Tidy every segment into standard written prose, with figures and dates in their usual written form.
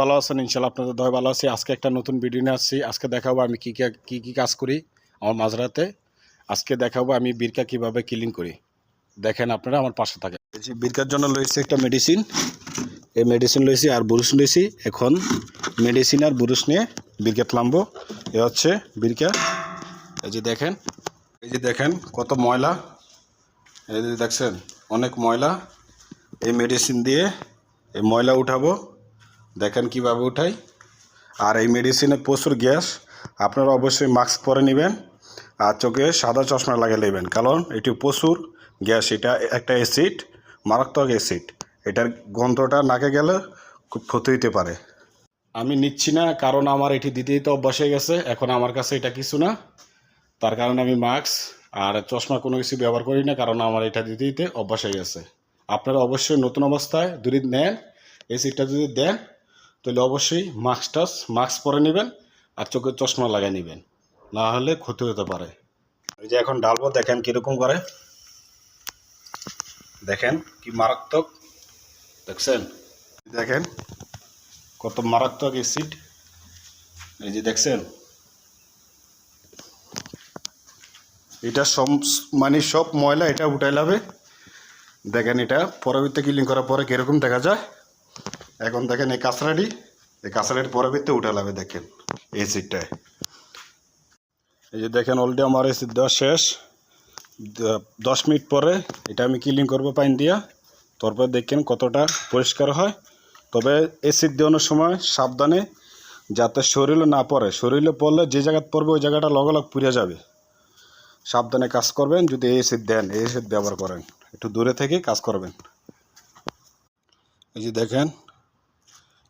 ভালো আছেন? ইনশাল্লাহ আপনাদের দয় ভালো আছি। আজকে একটা নতুন ভিডিও নিয়ে আসছি। আজকে দেখাবো আমি কি কাজ করি আমার মাঝরাতে। আজকে দেখাবো আমি বিরকা কিভাবে ক্লিন করি। দেখেন আপনারা আমার পাশে থাকেন। বিরকার জন্য লইছি একটা মেডিসিন, এই মেডিসিন লইছি আর বুরুষ লইছি। এখন মেডিসিন আর বুরুষ নিয়ে বিরকা লামবো। এ হচ্ছে বিরকা। এই যে দেখেন কত ময়লা, এই যে দেখছেন অনেক ময়লা। এই মেডিসিন দিয়ে এই ময়লা উঠাবো। দেখেন কিভাবে উঠাই। আর এই মেডিসিনে প্রচুর গ্যাস, আপনারা অবশ্যই মাস্ক পরে নেবেন আর চোখে সাদা চশমা লাগিয়ে নেবেন, কারণ এটি প্রচুর গ্যাস। এটা একটা অ্যাসিড, মারাত্মক অ্যাসিড। এটার গন্ধটা নাকে গেলে খুব ক্ষতি হতে পারে। আমি নিচ্ছি না, কারণ আমার এটি দিতেই তো অভ্যাস হয়ে গেছে। এখন আমার কাছে এটা কিছু না, তার কারণে আমি মাস্ক আর চশমা কোনো কিছু ব্যবহার করি না, কারণ আমার এটা দিতে অভ্যাস হয়ে গেছে। আপনারা অবশ্যই নতুন অবস্থায় যদি নেন, অ্যাসিডটা যদি দেন, তাহলে অবশ্যই মাস্ক পরে নেবেন আর চোখের চশমা লাগিয়ে নেবেন, না হলে ক্ষতি হতে পারে। এই যে এখন ঢালবো, দেখেন কীরকম করে, দেখেন কি মারাত্মক, দেখছেন? দেখেন কত মারাত্মক অ্যাসিড। এই যে দেখছেন, এটা সব ময়লা এটা উঠাই লাবে। দেখেন এটা পরবর্তী ক্লিন করার পরে কীরকম দেখা যায়। এখন দেখেন এই কাঁচরাটির পরবর্তী উঠে লাবে। দেখেন অ্যাসিডটায়, এই যে দেখেন অলরেডি আমার অ্যাসিড দেওয়া শেষ। 10 মিনিট পরে এটা আমি ক্লিন করবো পানি দিয়া। তারপর দেখেন কতটা পরিষ্কার হয়। তবে অ্যাসিড দেওয়ানোর সময় সাবধানে, যাতে শরীরে না পড়ে। শরীরে পড়লে যে জায়গায় পড়বে ওই জায়গাটা লগ পুড়ে যাবে। সাবধানে কাজ করবেন। যদি এই অ্যাসিড দেন, এই অ্যাসিড ব্যবহার করেন, একটু দূরে থেকে কাজ করবেন। এই যে দেখেন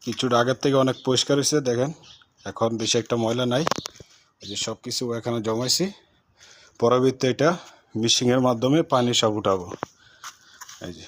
কিছুটা আগের থেকে অনেক পরিষ্কার হয়েছে। দেখেন এখন বেশি একটা ময়লা নাই। এই যে সব কিছু এখানে জমাইছি। পরবর্তী এটা মিক্সিংয়ের মাধ্যমে পানি সব উঠাবো। এই যে